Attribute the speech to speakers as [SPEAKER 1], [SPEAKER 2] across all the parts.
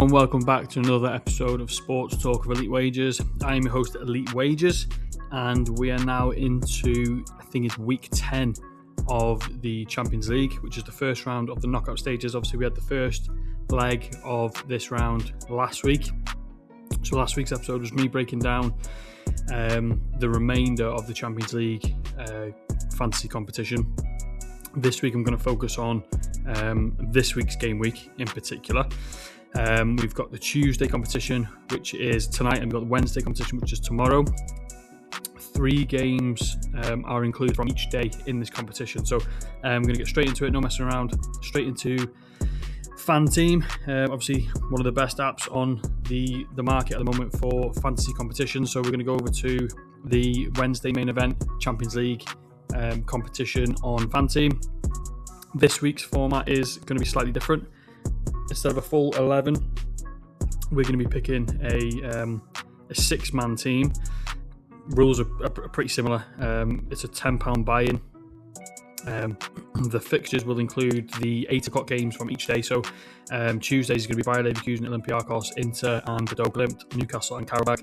[SPEAKER 1] and welcome back to another episode of Sports Talk of Elite Wagers. I am your host, Elite Wagers, and we are now into, I think it's week 10 of the Champions League, which is the first round of the knockout stages. Obviously, we had the first leg of this round last week. So last week's episode was me breaking down the remainder of the Champions League fantasy competition. This week I'm going to focus on this week's game week in particular. We've got the Tuesday competition, which is tonight, and we've got the Wednesday competition, which is tomorrow. 3 games are included from each day in this competition. So I'm going to get straight into it, no messing around, straight into Fanteam. Obviously one of the best apps on the market at the moment for fantasy competitions. So we're going to go over to the Wednesday main event, Champions League competition on Fanteam. This week's format is going to be slightly different. Instead of a full 11, we're going to be picking a 6-man team. Rules are pretty similar. It's a £10 buy-in. The fixtures will include the 8 o'clock games from each day. So Tuesdays is going to be Bayer Leverkusen, Olympiacos, Inter and Bodo Glimt, Newcastle and Karabakh.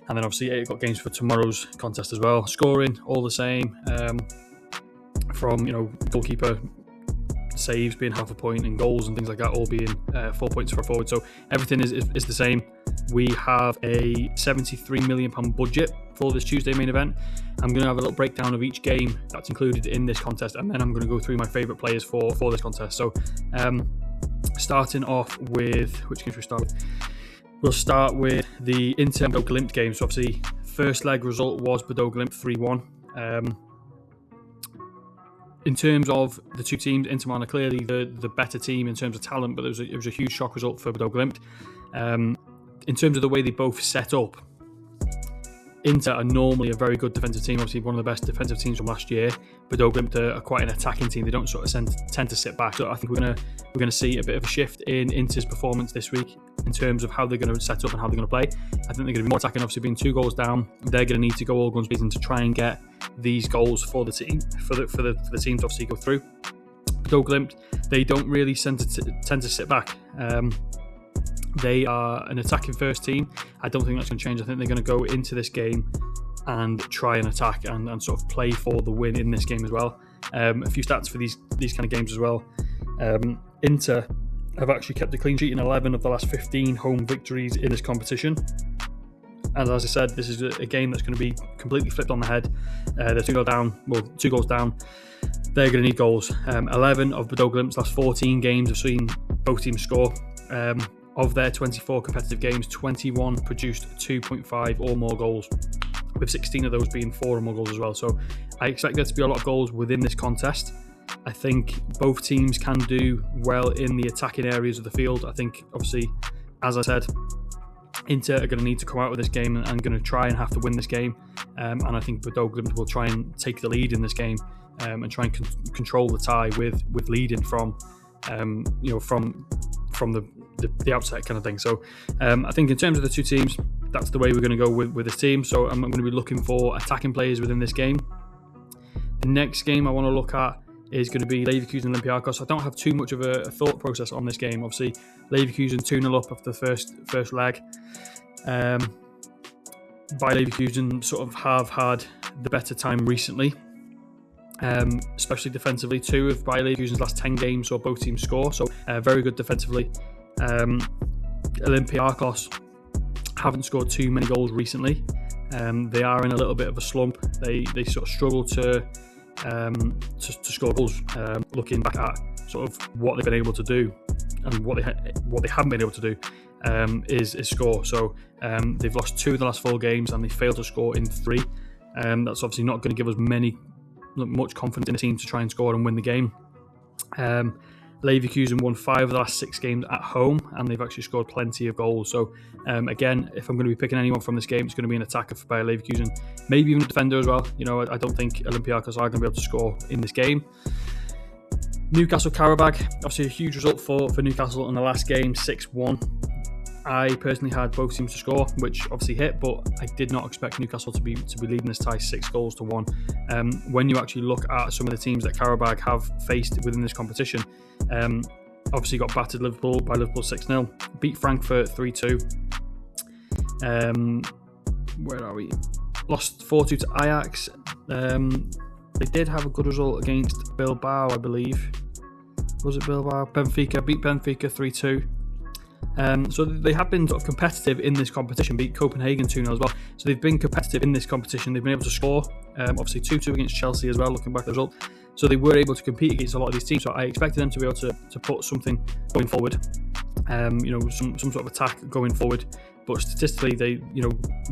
[SPEAKER 1] And then obviously 8 o'clock games for tomorrow's contest as well. Scoring all the same, from goalkeeper saves being half a point and goals and things like that all being 4 points for a forward. So everything is the same. We have a £73 million budget for this Tuesday main event. I'm going to have a little breakdown of each game that's included in this contest, and then I'm going to go through my favourite players for this contest. So starting off with, which game should we start with? We'll start with the Inter and Bodo Glimt game. So obviously, first leg result was Bodo Glimt 3-1. In terms of the two teams, Inter Milan are clearly the better team in terms of talent, but it was a huge shock result for Bodo Glimt. In terms of the way they both set up, Inter are normally a very good defensive team, obviously one of the best defensive teams from last year. Bodo Glimt are quite an attacking team. They don't sort of tend to sit back. So I think we're going to see a bit of a shift in Inter's performance this week in terms of how they're going to set up and how they're going to play. I think they're going to be more attacking. Obviously, being 2 goals down, they're going to need to go all guns blazing to try and get these goals for the team, for the team to obviously go through. Bodo Glimt, they don't really tend to sit back. They are an attacking first team. I don't think that's going to change. I think they're going to go into this game and try and attack and sort of play for the win in this game as well. A few stats for these kind of games as well. Inter have actually kept a clean sheet in 11 of the last 15 home victories in this competition. And as I said, this is a game that's going to be completely flipped on the head. They're 2 goals down. They're going to need goals. 11 of Bodo Glimt's last 14 games have seen both teams score. Of their 24 competitive games, 21 produced 2.5 or more goals, with 16 of those being 4 or more goals as well. So I expect there to be a lot of goals within this contest. I think both teams can do well in the attacking areas of the field. I think, obviously, as I said, Inter are going to need to come out of this game and going to try and have to win this game. And I think Bodo Glimt will try and take the lead in this game and try and control the tie with leading from the outset kind of thing. So I think in terms of the two teams, that's the way we're going to go with this team. So I'm going to be looking for attacking players within this game. The next game I want to look at is going to be Leverkusen Olympiacos. I don't have too much of a thought process on this game. Obviously, Leverkusen 2-0 up after the first leg. Bayer Leverkusen sort of have had the better time recently, especially defensively. 2 of Bayer Leverkusen's last 10 games saw both teams score, so very good defensively. Olympiacos haven't scored too many goals recently. They are in a little bit of a slump. They sort of struggle to score goals. Looking back at sort of what they've been able to do and what they haven't been able to do is score. So they've lost 2 of the last 4 games and they failed to score in 3. That's obviously not going to give us much confidence in the team to try and score and win the game. Leverkusen won 5 of the last 6 games at home, and they've actually scored plenty of goals. So again, if I'm going to be picking anyone from this game, it's going to be an attacker for Bayer Leverkusen, maybe even a defender as well. I don't think Olympiacos are going to be able to score in this game. Newcastle Karabakh, obviously a huge result for Newcastle in the last game, 6-1. I personally had both teams to score, which obviously hit, but I did not expect Newcastle to be leading this tie 6-1. When you actually look at some of the teams that Karabakh have faced within this competition, obviously got battered by Liverpool 6-0. Beat Frankfurt 3-2. Where are we? Lost 4-2 to Ajax. They did have a good result against Bilbao, I believe. Was it Bilbao? Benfica. Beat Benfica 3-2. So they have been sort of competitive in this competition. Beat Copenhagen 2-0 as well. So they've been competitive in this competition. They've been able to score. Obviously 2-2 against Chelsea as well, looking back at the result. So they were able to compete against a lot of these teams. So I expected them to be able to put something going forward. Some sort of attack going forward. But statistically, they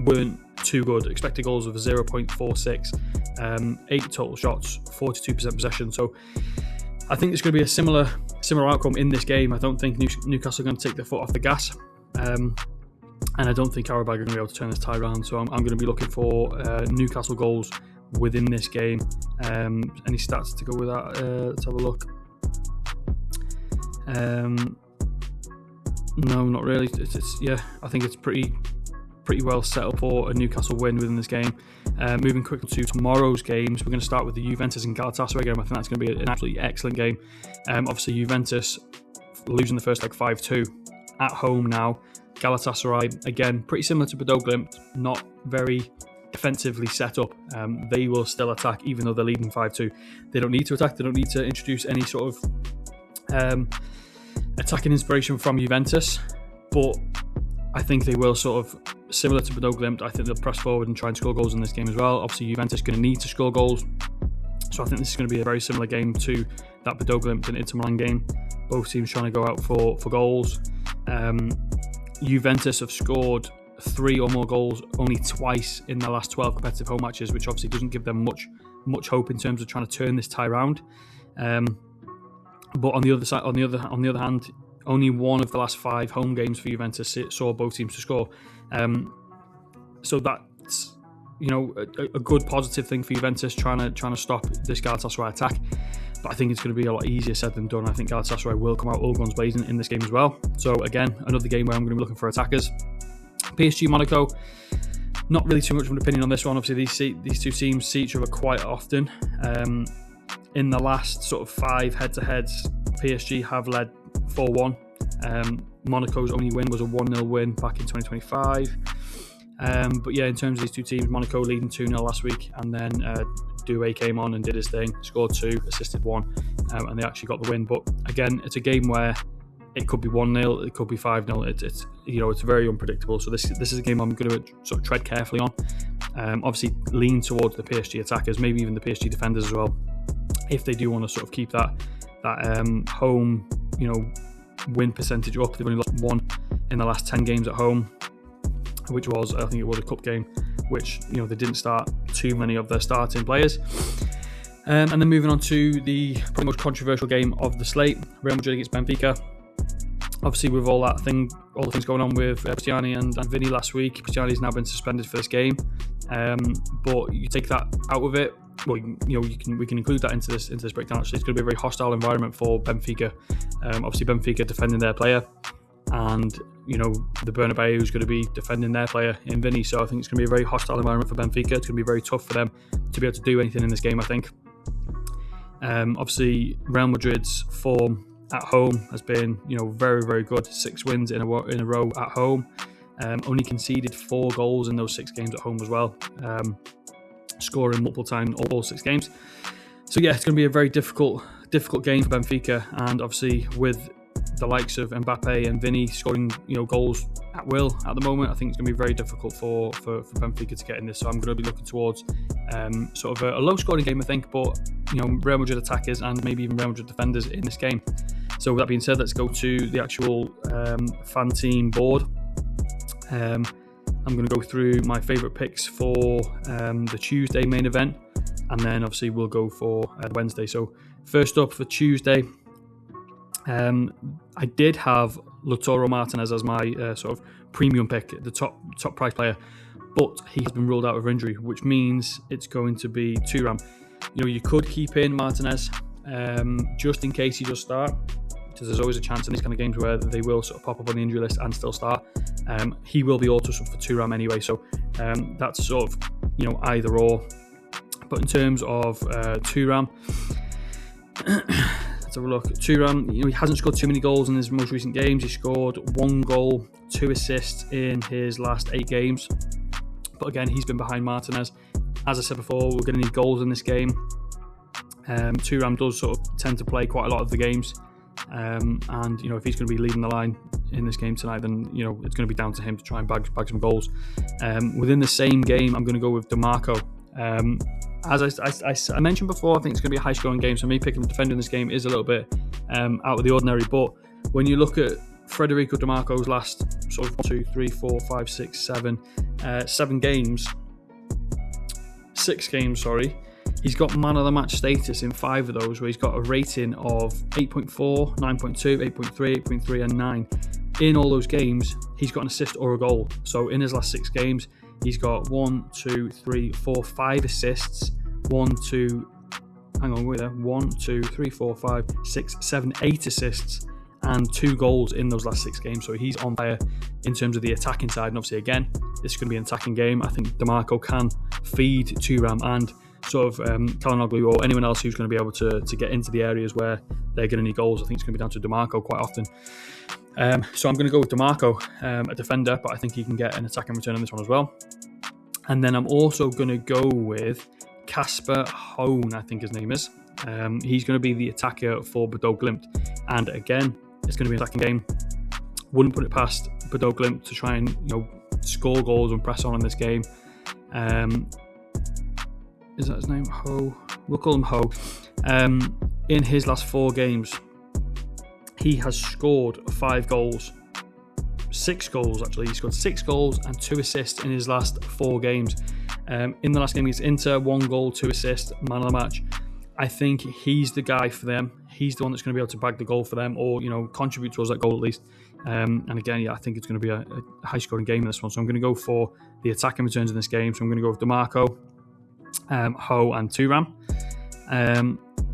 [SPEAKER 1] weren't too good. Expected goals of 0.46, 8 total shots, 42% possession. So I think it's going to be a similar outcome in this game. I don't think Newcastle are going to take their foot off the gas, and I don't think Qarabag are going to be able to turn this tie around. So I'm going to be looking for Newcastle goals within this game. Any stats to go with that? Let's have a look. No, not really. I think it's pretty well set up for a Newcastle win within this game. Moving quickly to tomorrow's games, we're going to start with the Juventus and Galatasaray game. I think that's going to be an absolutely excellent game. Obviously, Juventus losing the first leg 5-2 at home now. Galatasaray, again, pretty similar to Bordeaux Glimt, not very defensively set up. They will still attack even though they're leading 5-2. They don't need to attack. They don't need to introduce any sort of attacking inspiration from Juventus, but I think they will sort of, similar to Bordeaux Glimt, I think they'll press forward and try and score goals in this game as well. Obviously, Juventus is going to need to score goals, so I think this is going to be a very similar game to that Bordeaux Glimt and Inter Milan game. Both teams trying to go out for goals. Juventus have scored 3 or more goals only twice in their last 12 competitive home matches, which obviously doesn't give them much hope in terms of trying to turn this tie around. But on the other hand, only one of the last 5 home games for Juventus saw both teams to score. So that's a good positive thing for Juventus, trying to stop this Galatasaray attack. But I think it's going to be a lot easier said than done. I think Galatasaray will come out all guns blazing in this game as well. So again, another game where I'm going to be looking for attackers. PSG Monaco, not really too much of an opinion on this one. Obviously, these two teams see each other quite often. In the last sort of 5 head-to-heads, PSG have led 4-1. Monaco's only win was a 1-0 win back in 2025. But yeah, in terms of these two teams, Monaco leading 2-0 last week, and then Doué came on and did his thing, scored 2, assisted 1, and they actually got the win. But again, it's a game where it could be 1-0, it could be 5-0. It's very unpredictable. So this is a game I'm going to sort of tread carefully on. Obviously, lean towards the PSG attackers, maybe even the PSG defenders as well, if they do want to sort of keep that home win percentage up. They've only lost 1 in the last 10 games at home, which was, I think it was a cup game, which they didn't start too many of their starting players. And then moving on to the probably most controversial game of the slate, Real Madrid against Benfica. Obviously, with all the things going on with Cristiani and Vinny last week, Cristiani's now been suspended for this game. But you take that out of it, well, we can include that into this breakdown. Actually, it's going to be a very hostile environment for Benfica. Obviously, Benfica defending their player, and the Bernabeu is going to be defending their player in Vinny. So I think it's going to be a very hostile environment for Benfica. It's going to be very tough for them to be able to do anything in this game, I think. Obviously, Real Madrid's form at home has been very, very good. 6 wins in a row at home. Only conceded 4 goals in those 6 games at home as well. Scoring multiple times all 6 games. So yeah, it's going to be a very difficult game for Benfica, and obviously with the likes of Mbappe and Vinny scoring goals at will at the moment, I think it's going to be very difficult for Benfica to get in this. So I'm going to be looking towards sort of a low scoring game, I think, but Real Madrid attackers and maybe even Real Madrid defenders in this game. So with that being said, let's go to the actual Fanteam board. I'm going to go through my favourite picks for the Tuesday main event, and then obviously we'll go for Wednesday. So first up for Tuesday, I did have Lautaro Martinez as my sort of premium pick, the top price player, but he has been ruled out of injury, which means it's going to be Thuram. You could keep in Martinez just in case he does start, because there's always a chance in these kind of games where they will sort of pop up on the injury list and still start. He will be auto-sub for Thuram anyway, so that's sort of either or. But in terms of Thuram, let's Let's have a look. Thuram, he hasn't scored too many goals in his most recent games. He scored 1 goal, 2 assists in his last 8 games. But again, he's been behind Martinez. As I said before, we're going to need goals in this game. Thuram does sort of tend to play quite a lot of the games. And, if he's going to be leading the line in this game tonight, then, it's going to be down to him to try and bag some goals. Within the same game, I'm going to go with DeMarco. As I mentioned before, I think it's going to be a high-scoring game, so me picking the defender in this game is a little bit out of the ordinary. But when you look at Federico DeMarco's last sort of 7 games, 6 games, he's got man of the match status in 5 of those, where he's got a rating of 8.4, 9.2, 8.3, 8.3 and 9. In all those games, he's got an assist or a goal. So in his last 6 games, he's got 5 assists, 1, 2, 3, 4, 5, 6, 7, 8 assists and 2 goals in those last 6 games. So he's on fire in terms of the attacking side. And obviously, again, this is going to be an attacking game. I think DeMarco can feed Thuram and sort of Calhanoglu or anyone else who's going to be able to get into the areas where they're going to need goals. I think it's going to be down to DeMarco quite often. So I'm going to go with DeMarco, a defender, but I think he can get an attacking return on this one as well. And then I'm also going to go with Kasper Hohn, I think his name is. He's going to be the attacker for Bordeaux Glimt. And again, it's going to be an attacking game. Wouldn't put it past Bordeaux Glimt to try and score goals and press on in this game. Is that his name? Ho. We'll call him Ho. In his last 4 games, he has scored 5 goals. 6 goals, actually. He scored 6 goals and 2 assists in his last 4 games. In the last game against Inter, 1 goal, 2 assists, man of the match. I think he's the guy for them. He's the one that's going to be able to bag the goal for them, or contribute towards that goal at least. And again, I think it's going to be a high-scoring game in this one. So I'm going to go for the attacking returns in this game. So I'm going to go with DeMarco, Ho and Thuram.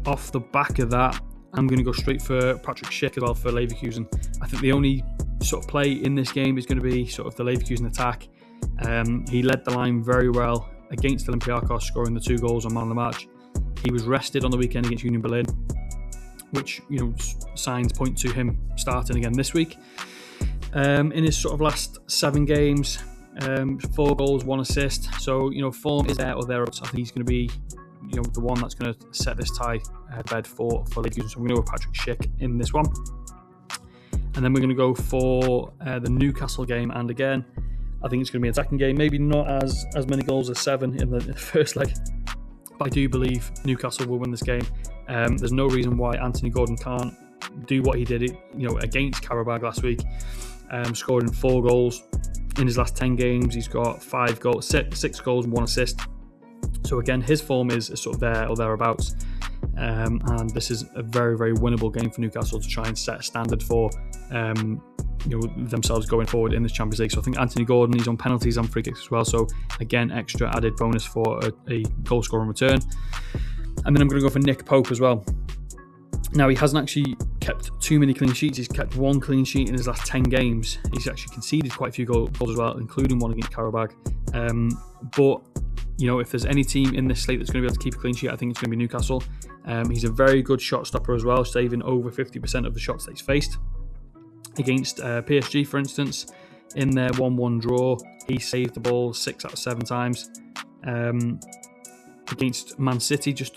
[SPEAKER 1] Off the back of that, I'm going to go straight for Patrick Schick as well for Leverkusen. I think the only sort of play in this game is going to be sort of the Leverkusen attack. He led the line very well against Olympiacos, scoring the 2 goals on man of the match. He was rested on the weekend against Union Berlin, which signs point to him starting again this week. In his sort of last 7 games, 4 goals, 1 assist. So form is there or thereabouts. I think he's going to be the one that's going to set this tie bed for Leverkusen. So I'm going to go with Patrick Schick in this one. And then we're going to go for the Newcastle game. And again, I think it's going to be an attacking game. Maybe not as many goals as 7 in the first leg. But I do believe Newcastle will win this game. There's no reason why Anthony Gordon can't do what he did against Karabakh last week. Scoring 4 goals. In his last 10 games, he's got 6 goals and 1 assist. So again, his form is sort of there or thereabouts. And this is a very, very winnable game for Newcastle to try and set a standard for themselves going forward in this Champions League. So I think Anthony Gordon, he's on penalties and free kicks as well. So again, extra added bonus for a goal scoring return. And then I'm going to go for Nick Pope as well. Now, he hasn't actually kept too many clean sheets. He's kept 1 clean sheet in his last 10 games. He's actually conceded quite a few goals as well, including one against Karabakh. But if there's any team in this slate that's going to be able to keep a clean sheet, I think it's going to be Newcastle. He's a very good shot stopper as well, saving over 50% of the shots that he's faced. Against PSG, for instance, in their 1-1 draw, he saved the ball 6 out of 7 times. Against Man City, just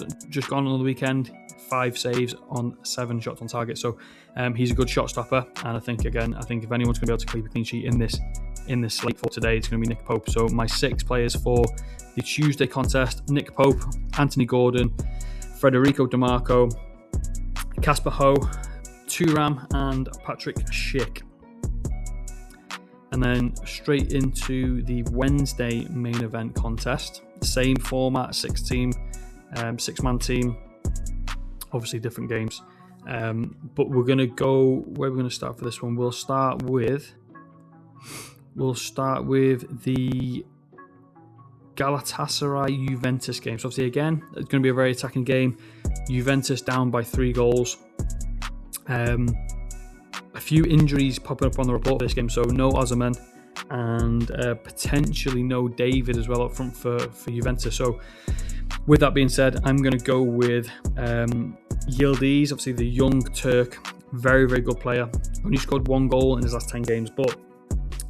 [SPEAKER 1] gone on the weekend, 5 saves on 7 shots on target. So he's a good shot stopper, and I think if anyone's going to be able to keep a clean sheet in this slate for today, it's going to be Nick Pope. So my 6 players for the Tuesday contest: Nick Pope, Anthony Gordon, Federico DeMarco, Kasper Ho, Thuram and Patrick Schick. And then straight into the Wednesday main event contest. Same format, 6-man team. Obviously different games. But we're going to go, where we're going to start for this one. We'll start with the Galatasaray Juventus game. So obviously again, it's going to be a very attacking game. Juventus down by 3 goals. A few injuries popping up on the report for this game. So no Osimhen and potentially no David as well up front for Juventus. So with that being said, I'm going to go with Yildiz, obviously the young Turk, very, very good player. Only scored 1 goal in his last 10 games, but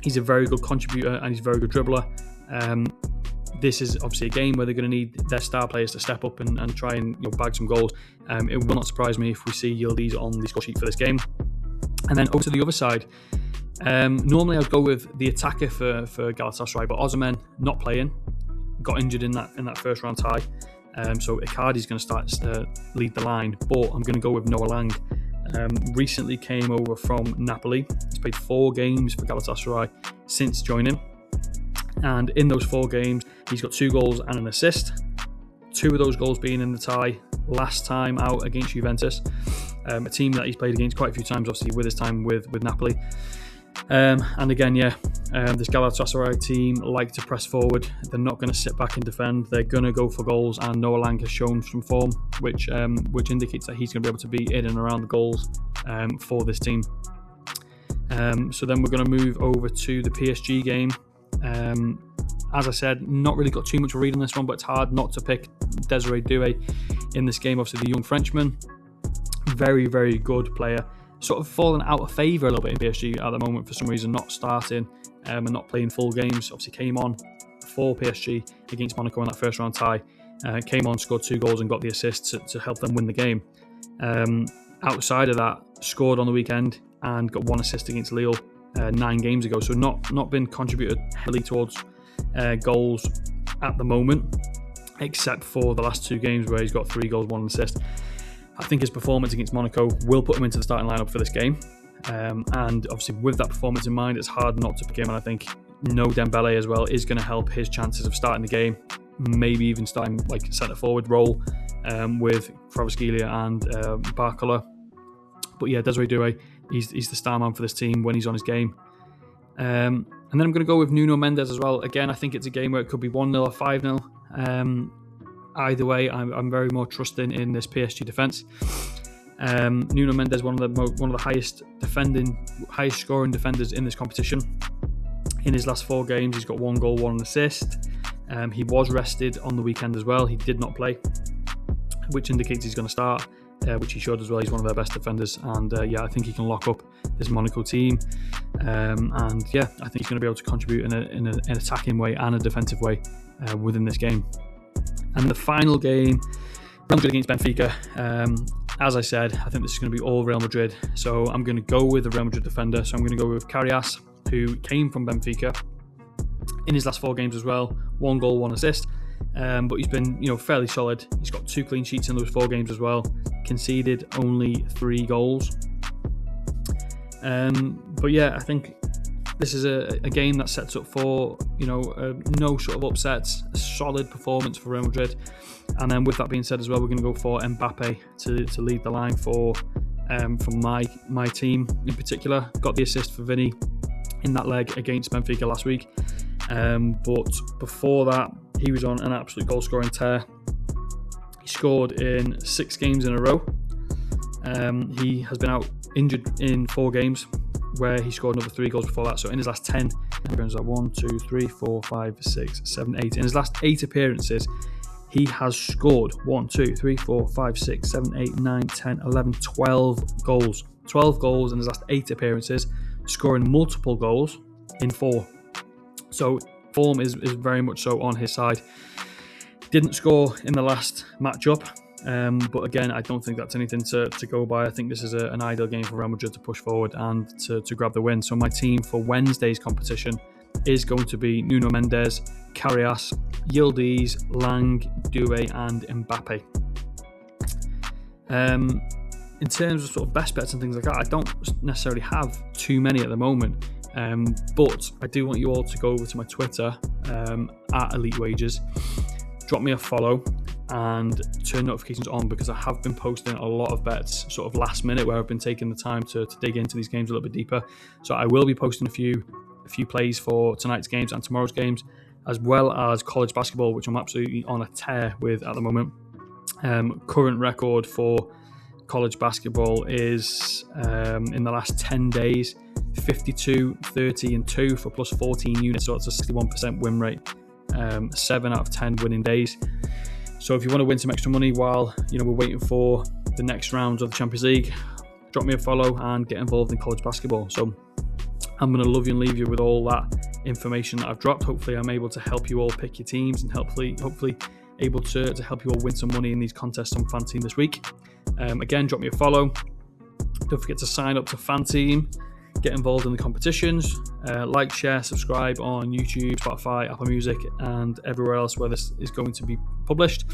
[SPEAKER 1] he's a very good contributor and he's a very good dribbler. This is obviously a game where they're going to need their star players to step up and try and bag some goals. It will not surprise me if we see Yildiz on the score sheet for this game. And then over to the other side. Normally I'd go with the attacker for Galatasaray, but Osimhen not playing, got injured in that first round tie. So Icardi's going to start lead the line, but I'm going to go with Noah Lang. Recently came over from Napoli. He's played 4 games for Galatasaray since joining, and in those 4 games he's got 2 goals and an assist. 2 of those goals being in the tie last time out against Juventus, a team that he's played against quite a few times, obviously with his time with Napoli. And again, this Galatasaray team like to press forward. They're not going to sit back and defend. They're going to go for goals, and Noah Lang has shown some form, which indicates that he's going to be able to be in and around the goals for this team. So then we're going to move over to the PSG game. As I said, not really got too much to read on this one, but it's hard not to pick Desiree Doué in this game. Obviously, the young Frenchman, very, very good player. Sort of fallen out of favour a little bit in PSG at the moment for some reason, not starting and not playing full games. Obviously came on for PSG against Monaco in that first round tie. Came on, scored 2 goals and got the assist to help them win the game. Outside of that, scored on the weekend and got 1 assist against Lille 9 games ago. So not been contributed heavily towards goals at the moment, except for the last 2 games where he's got 3 goals, 1 assist. I think his performance against Monaco will put him into the starting lineup for this game. And obviously with that performance in mind, it's hard not to pick him. And I think no Dembele as well is going to help his chances of starting the game. Maybe even starting like centre forward role with Kvaratskhelia and Barcola. But yeah, Desiree Doué, he's the star man for this team when he's on his game. And then I'm going to go with Nuno Mendes as well. Again, I think it's a game where it could be 1-0 or 5-0. Either way, I'm very more trusting in this PSG defence. Nuno Mendes, one of the highest scoring defenders in this competition. In his last 4 games, he's got 1 goal, 1 assist. He was rested on the weekend as well. He did not play, which indicates he's going to start, which he should as well. He's one of their best defenders, and I think he can lock up this Monaco team. I think he's going to be able to contribute in an attacking way and a defensive way within this game. And the final game, Real Madrid against Benfica. As I said, I think this is going to be all Real Madrid. So I'm going to go with the Real Madrid defender. So I'm going to go with Karius, who came from Benfica in his last 4 games as well. 1 goal, 1 assist. But he's been, fairly solid. He's got 2 clean sheets in those 4 games as well. Conceded only 3 goals. I think this is a game that sets up for, no sort of upsets, a solid performance for Real Madrid. And then with that being said as well, we're going to go for Mbappe to lead the line from my team in particular. Got the assist for Vinny in that leg against Benfica last week. But before that, he was on an absolute goal-scoring tear. He scored in 6 games in a row. He has been out injured in 4 games, where he scored another 3 goals before that. So in his last 10, 1, 2, 3, 4, 5, 6, 7, 8. In his last 8 appearances, he has scored 1, 2, 3, 4, 5, 6, 7, 8, 9, 10, 11, 12 goals. 12 goals in his last 8 appearances, scoring multiple goals in 4. So form is very much so on his side. Didn't score in the last matchup. But again, I don't think that's anything to go by. I think this is an ideal game for Real Madrid to push forward and to grab the win. So my team for Wednesday's competition is going to be Nuno Mendes, Karius, Yildiz, Lang, Doué and Mbappe. In terms of sort of best bets and things like that, I don't necessarily have too many at the moment. But I do want you all to go over to my Twitter at Elite Wages, drop me a follow and turn notifications on, because I have been posting a lot of bets sort of last minute where I've been taking the time to dig into these games a little bit deeper. So I will be posting a few plays for tonight's games and tomorrow's games, as well as college basketball, which I'm absolutely on a tear with at the moment. Current record for college basketball is in the last 10 days 52, 30 and 2 for plus 14 units, so it's a 61% win rate, 7 out of 10 winning days. So if you want to win some extra money while we're waiting for the next rounds of the Champions League, drop me a follow and get involved in college basketball. So I'm going to love you and leave you with all that information that I've dropped. Hopefully I'm able to help you all pick your teams and hopefully able to help you all win some money in these contests on Fanteam this week. Again, drop me a follow. Don't forget to sign up to Fanteam, get involved in the competitions, like, share, subscribe on YouTube, Spotify, Apple Music, and everywhere else where this is going to be published.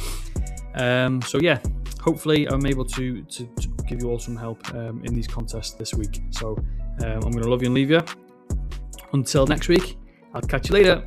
[SPEAKER 1] So yeah, hopefully I'm able to give you all some help in these contests this week. So I'm going to love you and leave you. Until next week, I'll catch you later.